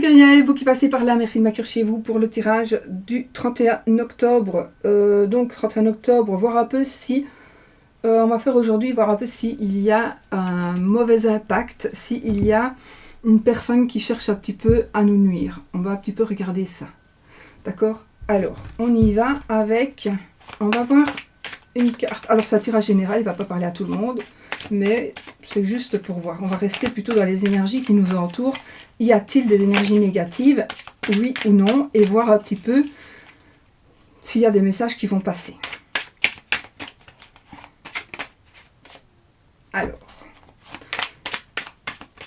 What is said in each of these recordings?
guerriers, vous qui passez par là, merci de m'accueillir chez vous pour le tirage du 31 octobre. Donc 31 octobre, voir un peu si... on va faire aujourd'hui, voir un peu s'il y a un mauvais impact, s'il y a une personne qui cherche un petit peu à nous nuire. On va un petit peu regarder ça. D'accord? Alors, on y va avec... On va voir une carte. Alors, c'est un tirage général, il ne va pas parler à tout le monde, mais c'est juste pour voir. On va rester plutôt dans les énergies qui nous entourent. Y a-t-il des énergies négatives? Oui ou non? Et voir un petit peu s'il y a des messages qui vont passer. Alors,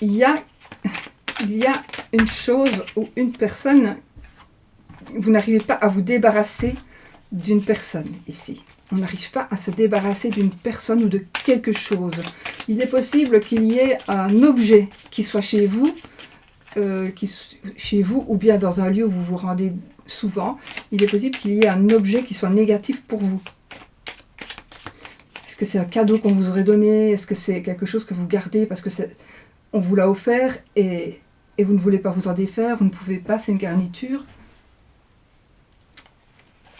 il y a une chose ou une personne, vous n'arrivez pas à vous débarrasser d'une personne ici. On n'arrive pas à se débarrasser d'une personne ou de quelque chose. Il est possible qu'il y ait un objet qui soit chez vous, ou bien dans un lieu où vous vous rendez souvent. Il est possible qu'il y ait un objet qui soit négatif pour vous. Est-ce que c'est un cadeau qu'on vous aurait donné? Est-ce que c'est quelque chose que vous gardez parce que on vous l'a offert et vous ne voulez pas vous en défaire, vous ne pouvez pas, c'est une garniture.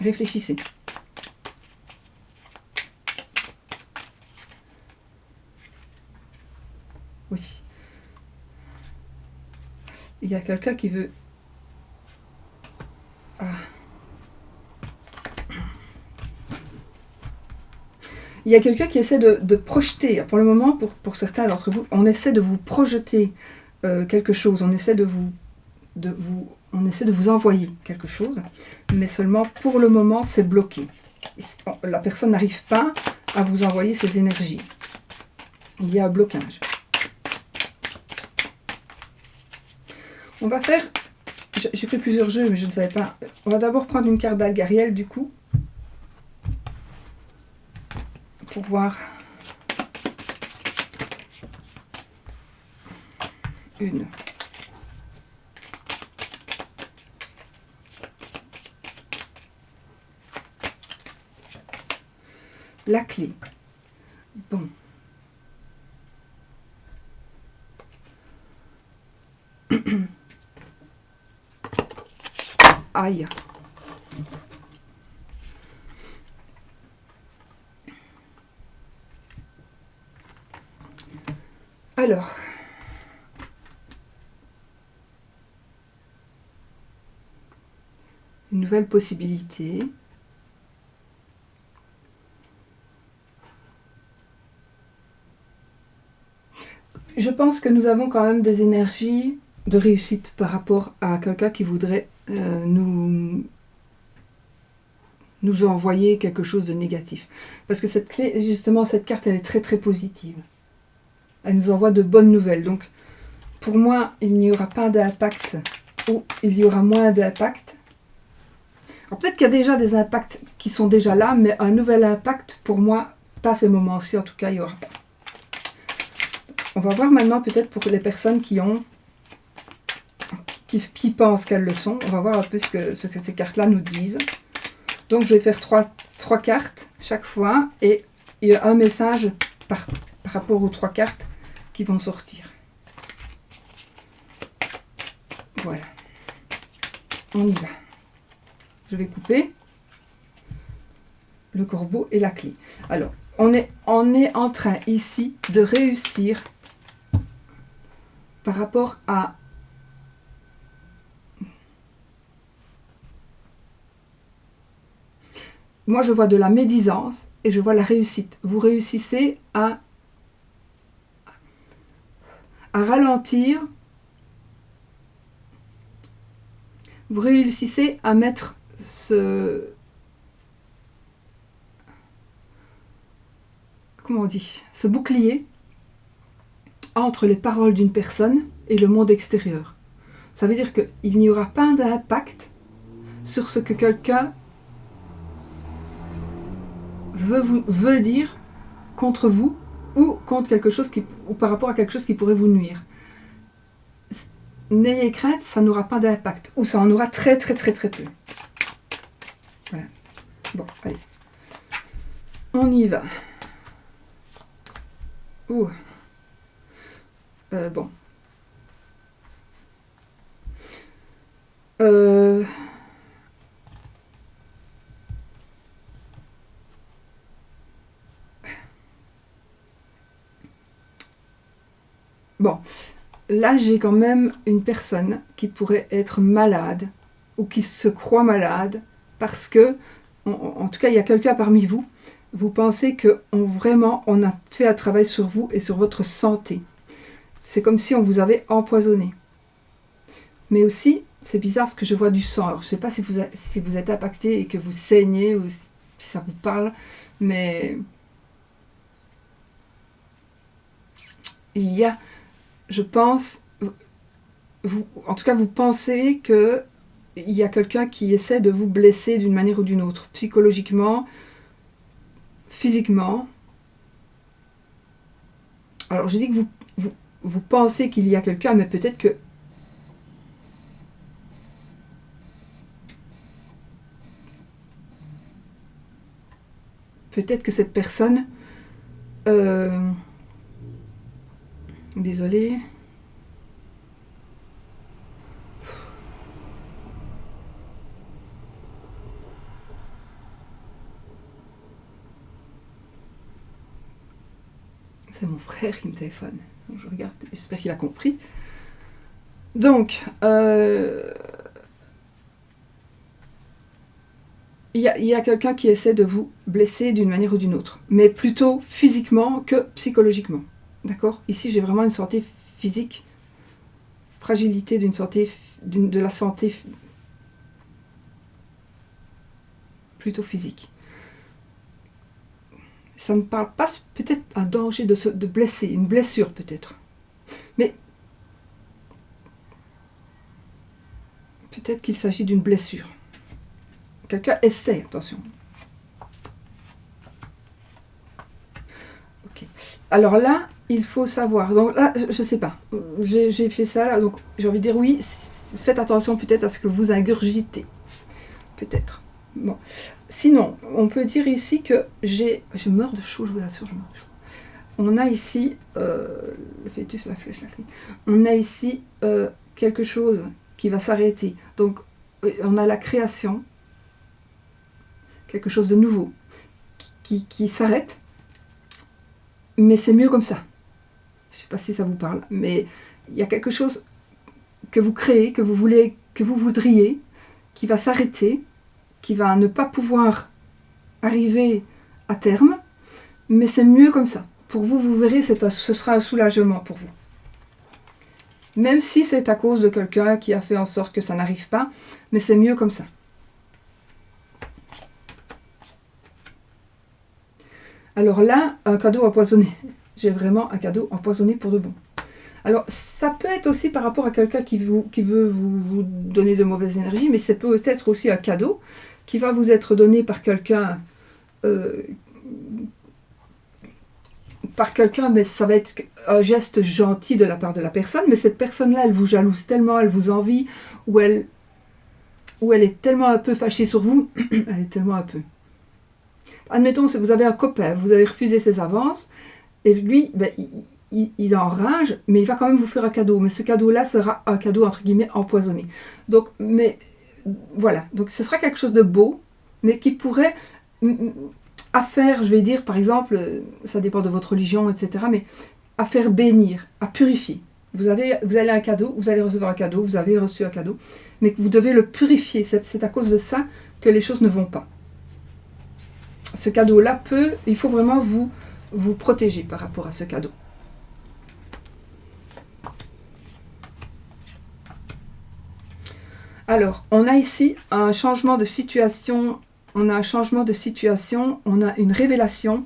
Réfléchissez. Oui. Il y a quelqu'un qui veut... Ah. Il y a quelqu'un qui essaie de projeter, pour le moment, pour certains d'entre vous, on essaie de vous projeter quelque chose, on essaie de vous envoyer quelque chose, mais seulement pour le moment, c'est bloqué. La personne n'arrive pas à vous envoyer ses énergies. Il y a un blocage. On va faire... J'ai fait plusieurs jeux, mais je ne savais pas. On va d'abord prendre une carte d'Algariel, du coup. Pour voir. Une. La clé. Bon. Aïe. Alors. Une nouvelle possibilité. Je pense que nous avons quand même des énergies de réussite par rapport à quelqu'un qui voudrait nous envoyer quelque chose de négatif. Parce que cette clé, justement, cette carte, elle est très très positive. Elle nous envoie de bonnes nouvelles. Donc, pour moi, il n'y aura pas d'impact ou il y aura moins d'impact. Alors peut-être qu'il y a déjà des impacts qui sont déjà là, mais un nouvel impact, pour moi, pas ces moments-ci, en tout cas, il n'y aura pas. On va voir maintenant peut-être pour les personnes qui pensent qu'elles le sont. On va voir un peu ce que ces cartes-là nous disent. Donc je vais faire trois cartes chaque fois et il y a un message par rapport aux 3 cartes qui vont sortir. Voilà. On y va. Je vais couper le corbeau et la clé. Alors, on est en train ici de réussir par rapport à moi je vois de la médisance et je vois la réussite. Vous réussissez à ralentir, vous réussissez à mettre ce bouclier entre les paroles d'une personne et le monde extérieur. Ça veut dire qu'il n'y aura pas d'impact sur ce que quelqu'un veut dire contre vous ou contre quelque chose ou par rapport à quelque chose qui pourrait vous nuire. N'ayez crainte, ça n'aura pas d'impact ou ça en aura très très très très peu. Voilà. Bon, allez. On y va. Ouh. Bon. Bon, là j'ai quand même une personne qui pourrait être malade ou qui se croit malade parce que, en tout cas il y a quelqu'un parmi vous, vous pensez que vraiment on a fait un travail sur vous et sur votre santé. C'est comme si on vous avait empoisonné. Mais aussi, c'est bizarre parce que je vois du sang. Alors, je ne sais pas si vous êtes impacté et que vous saignez ou si ça vous parle, mais il y a, je pense, en tout cas vous pensez que il y a quelqu'un qui essaie de vous blesser d'une manière ou d'une autre, psychologiquement, physiquement. Alors, je dis que vous pensez qu'il y a quelqu'un, mais peut-être que cette personne... désolée. C'est mon frère qui me téléphone. Donc je regarde, j'espère qu'il a compris. Donc, il y a quelqu'un qui essaie de vous blesser d'une manière ou d'une autre, mais plutôt physiquement que psychologiquement. D'accord? Ici, j'ai vraiment une santé physique, fragilité d'une santé, de la santé plutôt physique. Ça ne parle pas peut-être un danger de blesser, une blessure peut-être. Mais peut-être qu'il s'agit d'une blessure. Quelqu'un essaie, attention. Ok. Alors là, il faut savoir. Donc là, je ne sais pas. J'ai fait ça là, donc j'ai envie de dire oui. Faites attention peut-être à ce que vous ingurgitez. Peut-être. Bon. Sinon, on peut dire ici que je meurs de chaud, je vous assure, je meurs de chaud. On a ici le fœtus, la flèche, la clé. On a ici quelque chose qui va s'arrêter. Donc, on a la création, quelque chose de nouveau, qui s'arrête. Mais c'est mieux comme ça. Je ne sais pas si ça vous parle, mais il y a quelque chose que vous créez, que vous voudriez, qui va s'arrêter, qui va ne pas pouvoir arriver à terme, mais c'est mieux comme ça. Pour vous, vous verrez, ce sera un soulagement pour vous. Même si c'est à cause de quelqu'un qui a fait en sorte que ça n'arrive pas, mais c'est mieux comme ça. Alors là, un cadeau empoisonné. J'ai vraiment un cadeau empoisonné pour de bon. Alors, ça peut être aussi par rapport à quelqu'un qui veut vous donner de mauvaises énergies, mais ça peut être aussi un cadeau qui va vous être donné par quelqu'un, mais ça va être un geste gentil de la part de la personne, mais cette personne-là, elle vous jalouse tellement, elle vous envie, ou elle est tellement un peu fâchée sur vous, elle est tellement un peu. Admettons, si vous avez un copain, vous avez refusé ses avances, et lui, ben, il enrage, mais il va quand même vous faire un cadeau. Mais ce cadeau-là sera un cadeau, entre guillemets, empoisonné. Donc, mais voilà. Donc, ce sera quelque chose de beau, mais qui pourrait à faire, je vais dire, par exemple, ça dépend de votre religion, etc., mais à faire bénir, à purifier. Vous allez un cadeau, vous allez recevoir un cadeau, vous avez reçu un cadeau, mais que vous devez le purifier. C'est à cause de ça que les choses ne vont pas. Ce cadeau-là il faut vraiment vous protéger par rapport à ce cadeau. Alors, on a ici un changement de situation, on a une révélation,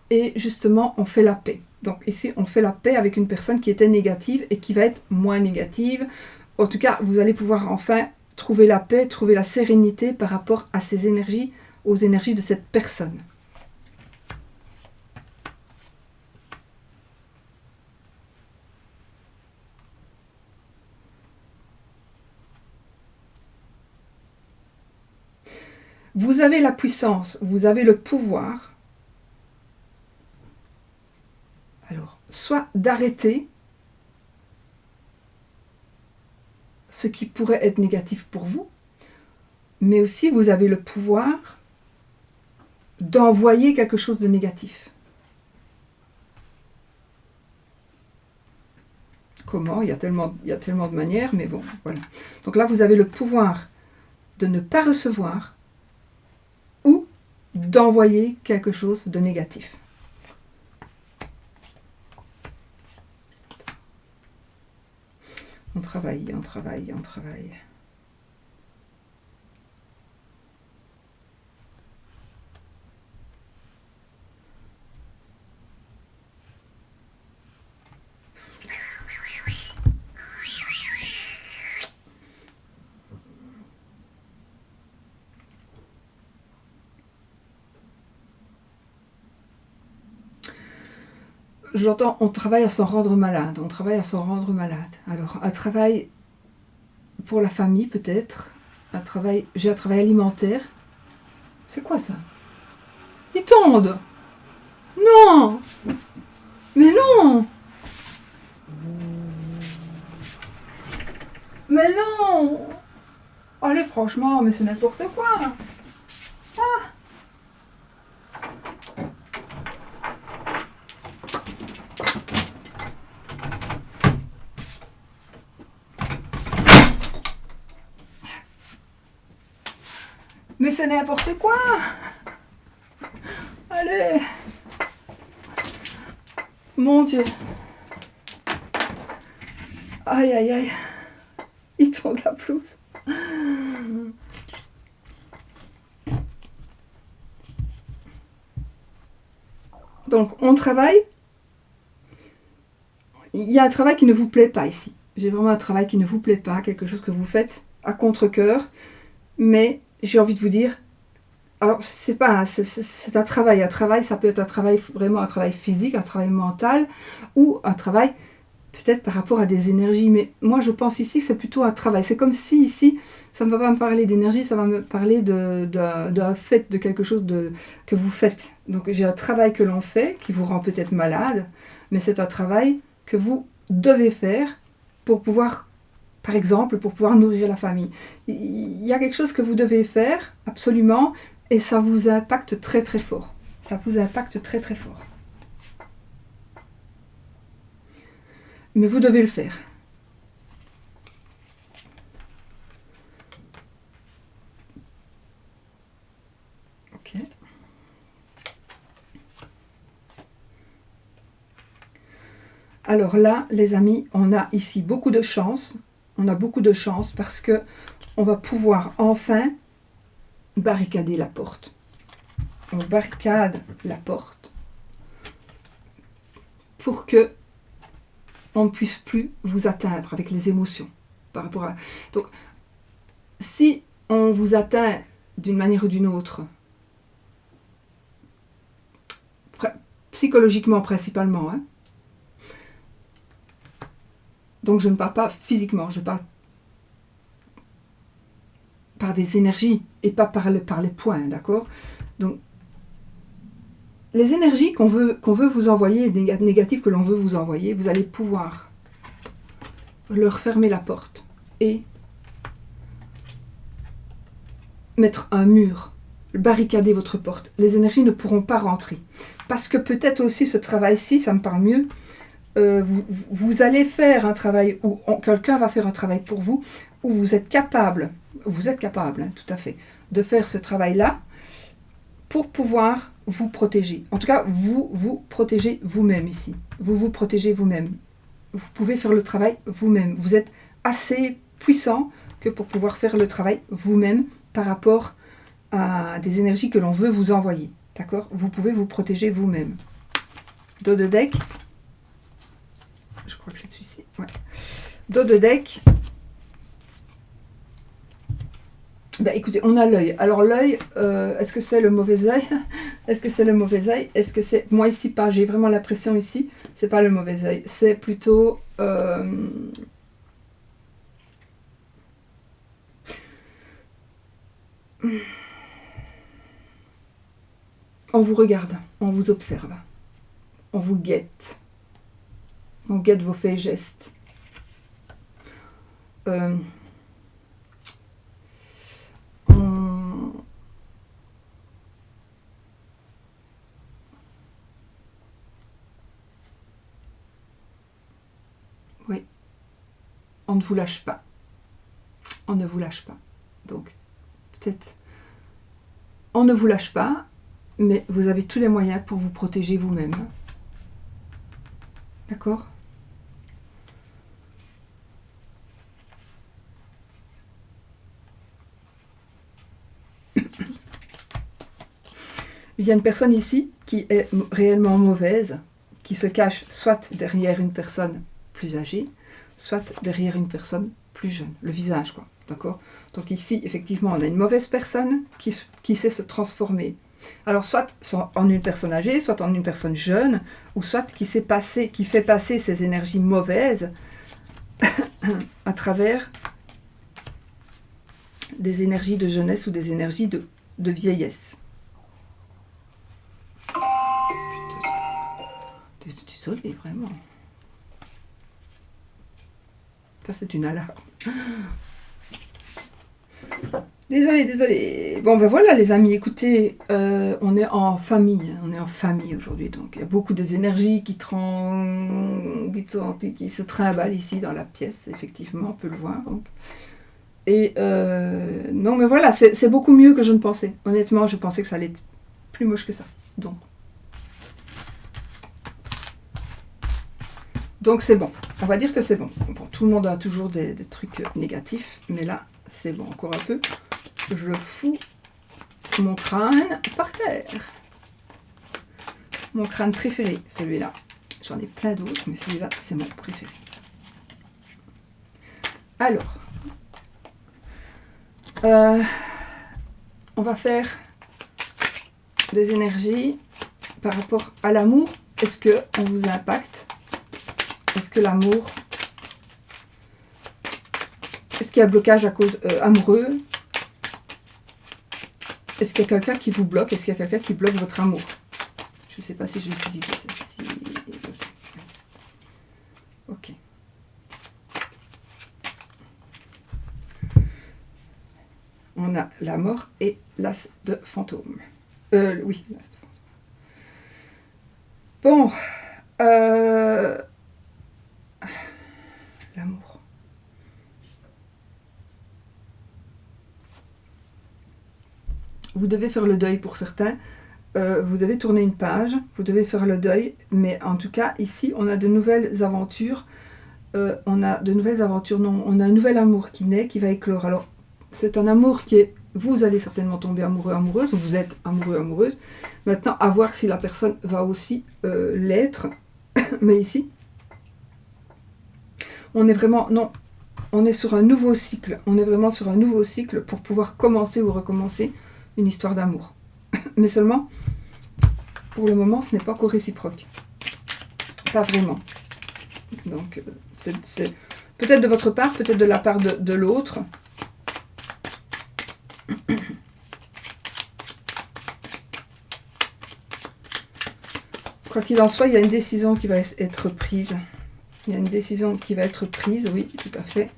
et justement, on fait la paix. Donc ici, on fait la paix avec une personne qui était négative et qui va être moins négative. En tout cas, vous allez pouvoir enfin trouver la paix, trouver la sérénité par rapport à ces énergies, aux énergies de cette personne. Vous avez la puissance, vous avez le pouvoir, alors, soit d'arrêter ce qui pourrait être négatif pour vous, mais aussi vous avez le pouvoir d'envoyer quelque chose de négatif. comment, il y a tellement de manières, mais bon, voilà. Donc là, vous avez le pouvoir de ne pas recevoir ou d'envoyer quelque chose de négatif. On travaille. J'entends, on travaille à s'en rendre malade. Alors, un travail pour la famille, peut-être. J'ai un travail alimentaire. C'est quoi ça? Ils tondent! Non! Mais non! Mais non! Allez, franchement, mais c'est n'importe quoi! Mais c'est n'importe quoi! Allez! Mon Dieu! Aïe, aïe, aïe! Ils tondent la pelouse. Donc, on travaille. Il y a un travail qui ne vous plaît pas ici. J'ai vraiment un travail qui ne vous plaît pas, quelque chose que vous faites à contre-cœur. Mais j'ai envie de vous dire, alors c'est un travail. Un travail, ça peut être un travail, vraiment un travail physique, un travail mental, ou un travail peut-être par rapport à des énergies. Mais moi, je pense ici que c'est plutôt un travail. C'est comme si ici, ça ne va pas me parler d'énergie, ça va me parler d'un fait, de quelque chose que vous faites. Donc j'ai un travail que l'on fait, qui vous rend peut-être malade, mais c'est un travail que vous devez faire pour pouvoir, par exemple, pour pouvoir nourrir la famille. Il y a quelque chose que vous devez faire, absolument, et ça vous impacte très très fort. Ça vous impacte très très fort. Mais vous devez le faire. Ok. Alors là, les amis, on a ici beaucoup de chance. On a beaucoup de chance parce que on va pouvoir enfin barricader la porte. On barricade la porte pour que on ne puisse plus vous atteindre avec les émotions par rapport à. Donc, si on vous atteint d'une manière ou d'une autre, psychologiquement principalement, hein, donc je ne parle pas physiquement, je parle par des énergies et pas par les points, d'accord? Donc, les énergies qu'on veut vous envoyer, négatives que l'on veut vous envoyer, vous allez pouvoir leur fermer la porte et mettre un mur, barricader votre porte. Les énergies ne pourront pas rentrer. Parce que peut-être aussi ce travail-ci, ça me parle mieux, vous allez faire un travail, ou quelqu'un va faire un travail pour vous, où vous êtes capable, hein, tout à fait, de faire ce travail-là pour pouvoir vous protéger. En tout cas, vous protégez vous-même ici. Vous protégez vous-même. Vous pouvez faire le travail vous-même. Vous êtes assez puissant que pour pouvoir faire le travail vous-même par rapport à des énergies que l'on veut vous envoyer. D'accord? Vous pouvez vous protéger vous-même. Dos de deck. Je crois que c'est celui-ci. Ouais. Dos de deck. Ben, écoutez, on a l'œil. Alors l'œil, est-ce que c'est le mauvais œil? Est-ce que c'est le mauvais œil? Est-ce que c'est... Moi ici, pas. J'ai vraiment l'impression ici, c'est pas le mauvais œil. C'est plutôt... On vous regarde, on vous observe, on vous guette. On guette vos faits et gestes. Oui, ne vous lâche pas. On ne vous lâche pas. Donc, peut-être, on ne vous lâche pas, mais vous avez tous les moyens pour vous protéger vous-même. D'accord ? Il y a une personne ici qui est réellement mauvaise, qui se cache soit derrière une personne plus âgée, soit derrière une personne plus jeune. Le visage, quoi. D'accord ? Donc ici, effectivement, on a une mauvaise personne qui sait se transformer. Alors, soit en une personne âgée, soit en une personne jeune, ou soit qui fait passer ces énergies mauvaises à travers des énergies de jeunesse ou des énergies de vieillesse. Désolée, vraiment. Ça, c'est une alarme. Désolée. Bon, ben voilà, les amis, écoutez, on est en famille. On est en famille aujourd'hui. Donc, il y a beaucoup des énergies qui se trimballent ici dans la pièce. Effectivement, on peut le voir. Donc. Et non, mais voilà, c'est beaucoup mieux que je ne pensais. Honnêtement, je pensais que ça allait être plus moche que ça. Donc c'est bon. On va dire que c'est bon. Bon, tout le monde a toujours des trucs négatifs, mais là, c'est bon. Encore un peu. Je fous mon crâne par terre. Mon crâne préféré, celui-là. J'en ai plein d'autres, mais celui-là, c'est mon préféré. Alors, on va faire des énergies par rapport à l'amour. Est-ce qu'on vous impacte ? Est-ce que l'amour... Est-ce qu'il y a un blocage à cause amoureux? Est-ce qu'il y a quelqu'un qui vous bloque? Est-ce qu'il y a quelqu'un qui bloque votre amour? Je ne sais pas si je l'utilise celle-ci. Ok. On a la mort et l'as de fantôme. Oui. Bon. L'amour. Vous devez faire le deuil pour certains. Vous devez tourner une page. Vous devez faire le deuil. Mais en tout cas, ici, on a de nouvelles aventures. On a un nouvel amour qui naît, qui va éclore. Alors, c'est un amour qui est... Vous allez certainement tomber amoureux, amoureuse, ou vous êtes amoureux, amoureuse. Maintenant, à voir si la personne va aussi l'être. Mais ici, on est vraiment... Non, on est sur un nouveau cycle. On est vraiment sur un nouveau cycle pour pouvoir commencer ou recommencer une histoire d'amour. Mais seulement, pour le moment, ce n'est pas encore réciproque. Pas vraiment. Donc, c'est peut-être de votre part, peut-être de la part de l'autre. Quoi qu'il en soit, il y a une décision qui va être prise. Il y a une décision qui va être prise, oui, tout à fait.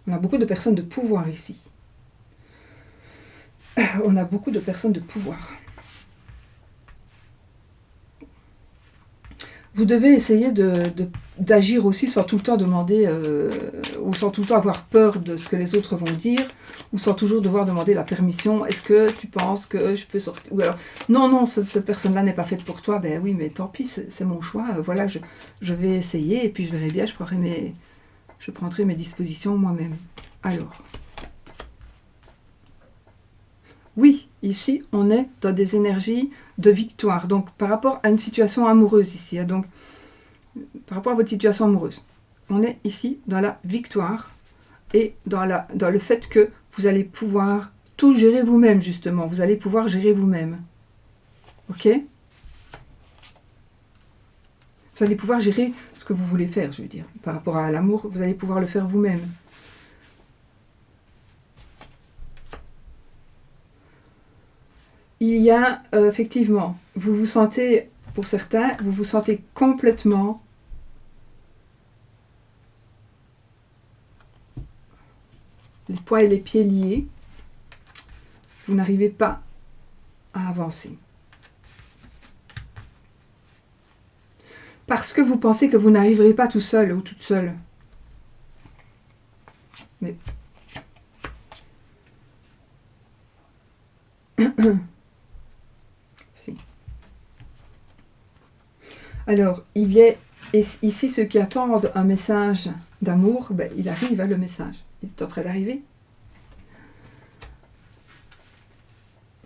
On a beaucoup de personnes de pouvoir ici. On a beaucoup de personnes de pouvoir. Vous devez essayer d'agir aussi sans tout le temps demander, ou sans tout le temps avoir peur de ce que les autres vont dire, ou sans toujours devoir demander la permission. Est-ce que tu penses que je peux sortir? Ou alors, non, cette personne-là n'est pas faite pour toi. Ben oui, mais tant pis, c'est mon choix. Voilà, je vais essayer, et puis je verrai bien, je prendrai mes dispositions moi-même. Alors, oui, ici, on est dans des énergies de victoire. Donc, par rapport à une situation amoureuse ici, hein, donc, par rapport à votre situation amoureuse, on est ici dans la victoire et dans le fait que vous allez pouvoir tout gérer vous-même, justement. Vous allez pouvoir gérer vous-même. Ok? Vous allez pouvoir gérer ce que vous voulez faire, je veux dire. Par rapport à l'amour, vous allez pouvoir le faire vous-même. Il y a, effectivement, vous vous sentez, pour certains, vous vous sentez complètement les poings et les pieds liés. Vous n'arrivez pas à avancer. Parce que vous pensez que vous n'arriverez pas tout seul ou toute seule. Mais si. Alors, il est ici ceux qui attendent un message d'amour, ben, il arrive, hein, le message. Il est en train d'arriver.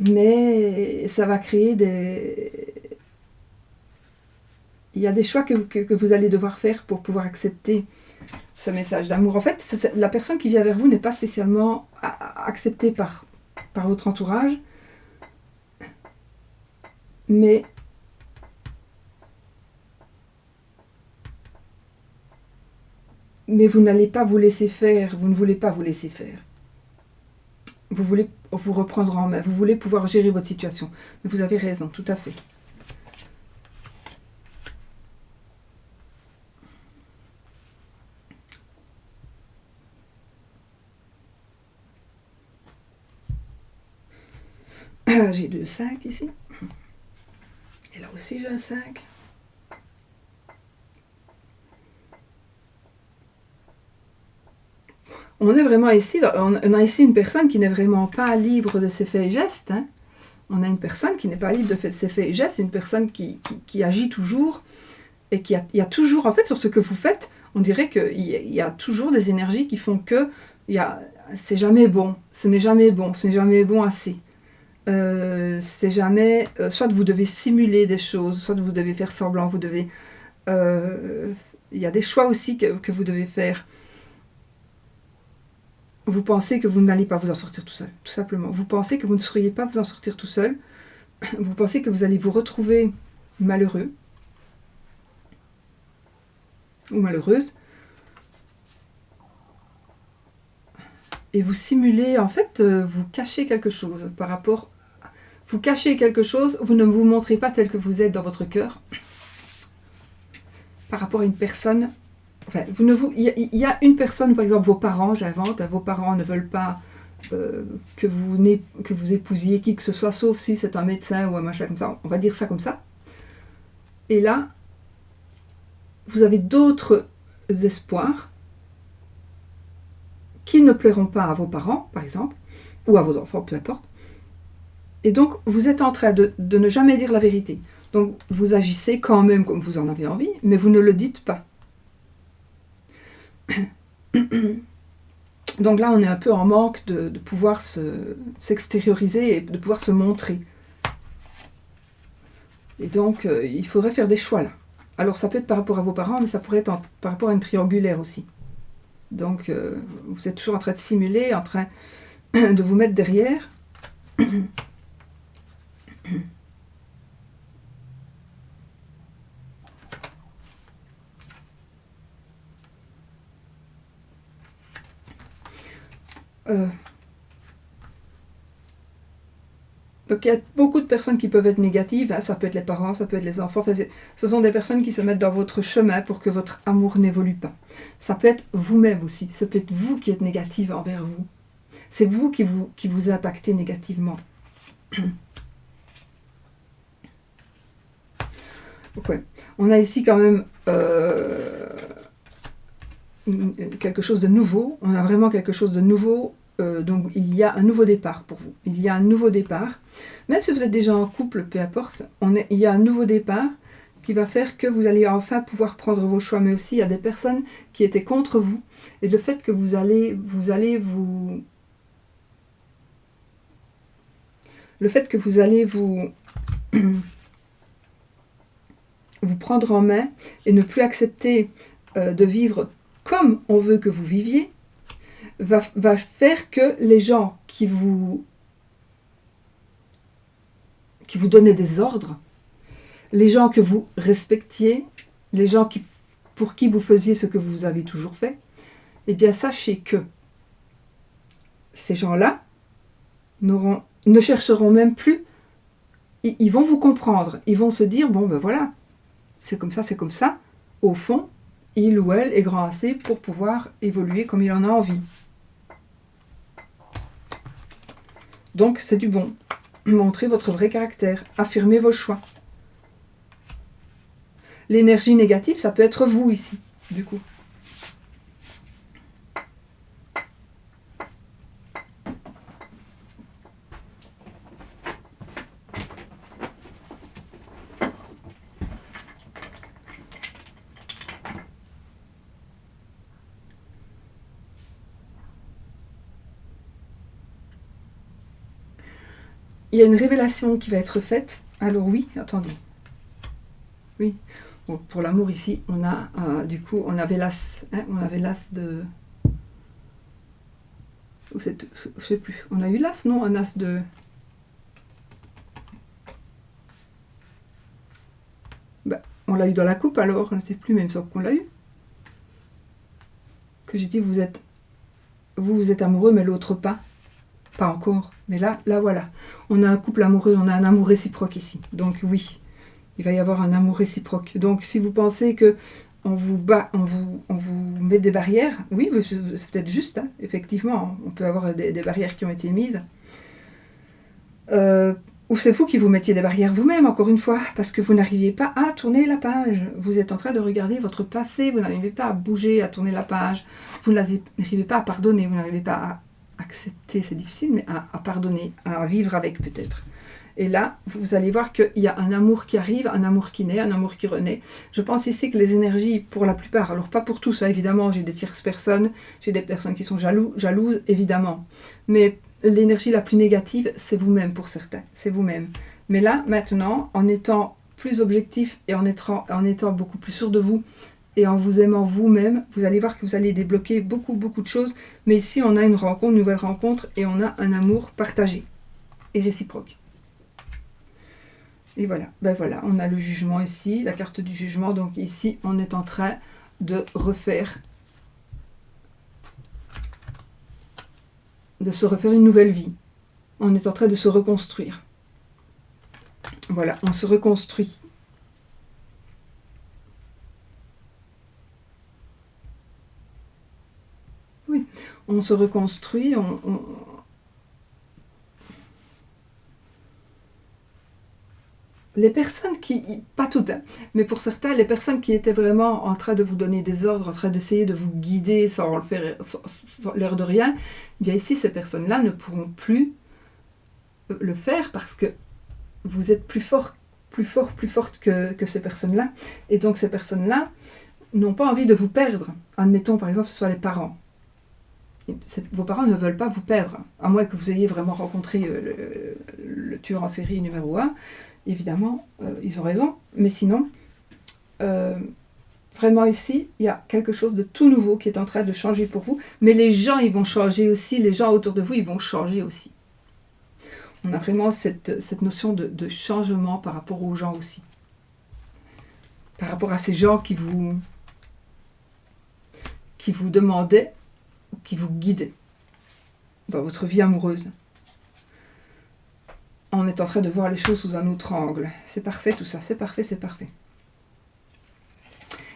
Mais ça va créer des... Il y a des choix que vous allez devoir faire pour pouvoir accepter ce message d'amour. En fait, la personne qui vient vers vous n'est pas spécialement acceptée par votre entourage, mais vous n'allez pas vous laisser faire, vous ne voulez pas vous laisser faire. Vous voulez vous reprendre en main, vous voulez pouvoir gérer votre situation. Mais vous avez raison, tout à fait. J'ai 2 5 ici. Et là aussi j'ai un 5. On est vraiment ici, on a ici une personne qui n'est vraiment pas libre de ses faits et gestes. Hein. On a une personne qui n'est pas libre de ses faits et gestes, une personne qui agit toujours et il y a toujours, en fait, sur ce que vous faites, on dirait qu'il y a toujours des énergies qui font que c'est jamais bon, ce n'est jamais bon, ce n'est jamais bon assez. C'est jamais, soit vous devez simuler des choses, soit vous devez faire semblant, vous devez, il y a des choix aussi que vous devez faire. Vous pensez que vous n'allez pas vous en sortir tout seul, tout simplement. Vous pensez que vous ne sauriez pas vous en sortir tout seul. Vous pensez que vous allez vous retrouver malheureux ou malheureuse. Et vous simulez, en fait, vous cachez quelque chose par rapport... Vous cachez quelque chose, vous ne vous montrez pas tel que vous êtes dans votre cœur par rapport à une personne... Enfin, il y a une personne, par exemple, vos parents, j'invente, vos parents ne veulent pas que vous épousiez qui que ce soit, sauf si c'est un médecin ou un machin comme ça, on va dire ça comme ça. Et là, vous avez d'autres espoirs qui ne plairont pas à vos parents, par exemple, ou à vos enfants, peu importe. Et donc, vous êtes en train de ne jamais dire la vérité. Donc, vous agissez quand même comme vous en avez envie, mais vous ne le dites pas. Donc là, on est un peu en manque de pouvoir s'extérioriser et de pouvoir se montrer. Et donc, il faudrait faire des choix là. Alors, ça peut être par rapport à vos parents, mais ça pourrait être par rapport à une triangulaire aussi. Donc, vous êtes toujours en train de simuler, en train de vous mettre derrière. Donc il y a beaucoup de personnes qui peuvent être négatives, hein. Ça peut être les parents, ça peut être les enfants, enfin, ce sont des personnes qui se mettent dans votre chemin pour que votre amour n'évolue pas. Ça peut être vous-même aussi, ça peut être vous qui êtes négative envers vous. C'est vous qui vous impactez négativement. Okay. On a ici quand même quelque chose de nouveau, on a vraiment quelque chose de nouveau. Donc il y a un nouveau départ pour vous. Il y a un nouveau départ. Même si vous êtes déjà en couple, peu importe, il y a un nouveau départ qui va faire que vous allez enfin pouvoir prendre vos choix. Mais aussi, il y a des personnes qui étaient contre vous. Et le fait que vous allez vous prendre en main et ne plus accepter de vivre comme on veut que vous viviez, va faire que les gens qui vous donnaient des ordres, les gens que vous respectiez, les gens pour qui vous faisiez ce que vous avez toujours fait, eh bien sachez que ces gens-là ne chercheront même plus, ils vont vous comprendre, ils vont se dire, bon ben voilà, c'est comme ça, au fond, il ou elle est grand assez pour pouvoir évoluer comme il en a envie. Donc, c'est du bon. Montrez votre vrai caractère. Affirmez vos choix. L'énergie négative, ça peut être vous ici, du coup. Il y a une révélation qui va être faite. Alors oui, attendez. Oui. Bon, pour l'amour ici, on a du coup, on avait l'as. Hein, on avait l'as de... Je sais plus. On a eu l'as, non? Un as de... Bah, on l'a eu dans la coupe alors. Je ne sais plus même sauf qu'on l'a eu. Que j'ai dit, vous êtes amoureux, mais l'autre pas. Pas encore. Mais là, voilà. On a un couple amoureux, on a un amour réciproque ici. Donc oui, il va y avoir un amour réciproque. Donc si vous pensez que on vous met des barrières, oui, c'est peut-être juste, hein, effectivement, on peut avoir des barrières qui ont été mises. Ou c'est vous qui vous mettiez des barrières vous-même, encore une fois, parce que vous n'arriviez pas à tourner la page. Vous êtes en train de regarder votre passé, vous n'arrivez pas à bouger, à tourner la page, vous n'arrivez pas à pardonner, vous n'arrivez pas à accepter, c'est difficile, mais à pardonner, à vivre avec peut-être. Et là, vous allez voir qu'il y a un amour qui arrive, un amour qui naît, un amour qui renaît. Je pense ici que les énergies, pour la plupart, alors pas pour tous, hein, évidemment, j'ai des tierces personnes, j'ai des personnes qui sont jalouses, évidemment. Mais l'énergie la plus négative, c'est vous-même pour certains, c'est vous-même. Mais là, maintenant, en étant plus objectif et en étant beaucoup plus sûr de vous, et en vous aimant vous-même, vous allez voir que vous allez débloquer beaucoup de choses. Mais ici, on a une rencontre, une nouvelle rencontre, et on a un amour partagé et réciproque. Et voilà, ben voilà, on a le jugement ici, la carte du jugement. Donc ici, on est en train de se refaire une nouvelle vie. On est en train de se reconstruire. Voilà, on se reconstruit. Oui, on se reconstruit, les personnes qui, pas toutes, hein, mais pour certains, les personnes qui étaient vraiment en train de vous donner des ordres, en train d'essayer de vous guider sans le faire, sans l'air de rien, bien ici, ces personnes-là ne pourront plus le faire parce que vous êtes plus forte que ces personnes-là. Et donc, ces personnes-là n'ont pas envie de vous perdre. Admettons, par exemple, ce soit les parents. Vos parents ne veulent pas vous perdre, à moins que vous ayez vraiment rencontré le tueur en série numéro 1. Évidemment, ils ont raison, mais sinon, vraiment ici, il y a quelque chose de tout nouveau qui est en train de changer pour vous, mais les gens, ils vont changer aussi, les gens autour de vous, ils vont changer aussi. On a vraiment cette notion de changement par rapport aux gens aussi. Par rapport à ces gens qui vous demandaient, qui vous guidaient dans votre vie amoureuse. On est en train de voir les choses sous un autre angle. C'est parfait tout ça, c'est parfait, c'est parfait.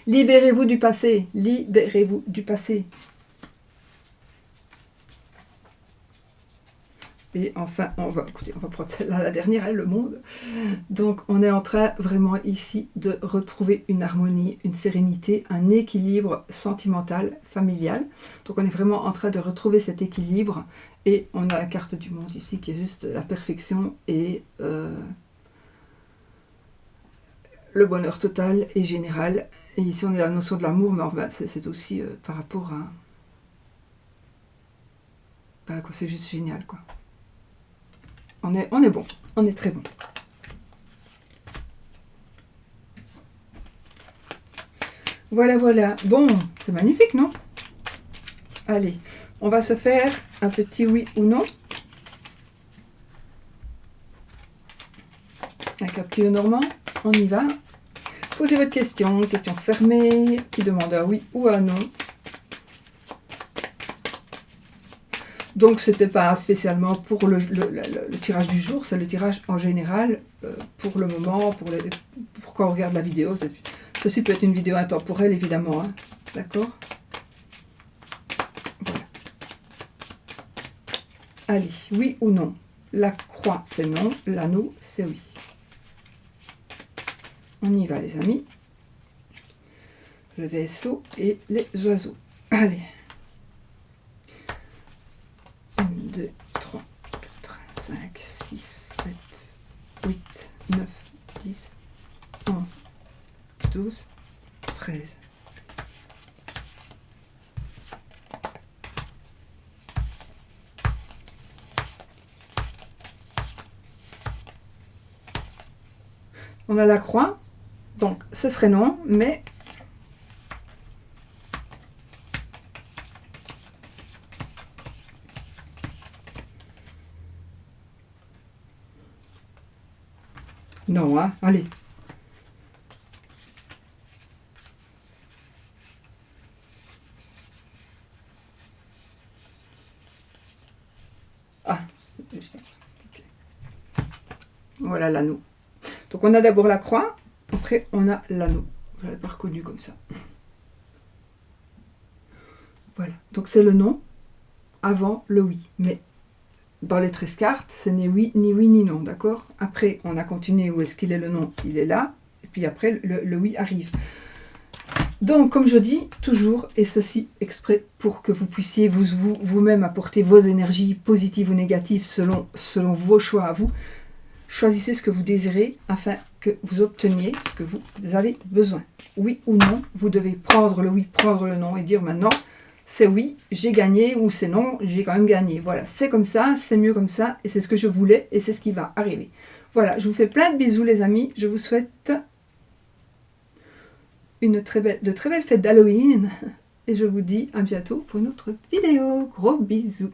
Libérez-vous du passé, libérez-vous du passé. Et enfin, on va prendre celle-là, la dernière, hein, le monde. Donc, on est en train vraiment ici de retrouver une harmonie, une sérénité, un équilibre sentimental, familial. Donc, on est vraiment en train de retrouver cet équilibre. Et on a la carte du monde ici qui est juste la perfection et le bonheur total et général. Et ici, on a la notion de l'amour, mais enfin, c'est aussi par rapport à... c'est juste génial, quoi. On est bon, on est très bon. Voilà, voilà. Bon, c'est magnifique, non? Allez, on va se faire un petit oui ou non. Avec un petit Lenormand, on y va. Posez votre question fermée, qui demande un oui ou un non. Donc, c'était pas spécialement pour le tirage du jour, c'est le tirage en général, pour le moment, pour quand on regarde la vidéo. Ceci peut être une vidéo intemporelle, évidemment, hein, d'accord? Voilà. Allez, oui ou non? La croix, c'est non. L'anneau, c'est oui. On y va, les amis. Le vaisseau et les oiseaux. Allez. 1, 2, 3, 4, 5, 6, 7, 8, 9, 10, 11, 12, 13. On a la croix, donc ce serait non, mais non, hein, allez. Ah, juste. Okay. Voilà l'anneau. Donc on a d'abord la croix, après on a l'anneau. Je l'avais pas reconnu comme ça. Voilà, donc c'est le non avant le oui. Mais dans les 13 cartes, ce n'est oui ni non, d'accord? Après, on a continué où est-ce qu'il est le non, il est là. Et puis après, le oui arrive. Donc, comme je dis, toujours, et ceci exprès pour que vous puissiez vous-même apporter vos énergies positives ou négatives selon vos choix à vous. Choisissez ce que vous désirez afin que vous obteniez ce que vous avez besoin. Oui ou non, vous devez prendre le oui, prendre le non et dire maintenant, c'est oui, j'ai gagné, ou c'est non, j'ai quand même gagné. Voilà, c'est comme ça, c'est mieux comme ça, et c'est ce que je voulais, et c'est ce qui va arriver. Voilà, je vous fais plein de bisous les amis, je vous souhaite de très belles fêtes d'Halloween, et je vous dis à bientôt pour une autre vidéo. Gros bisous.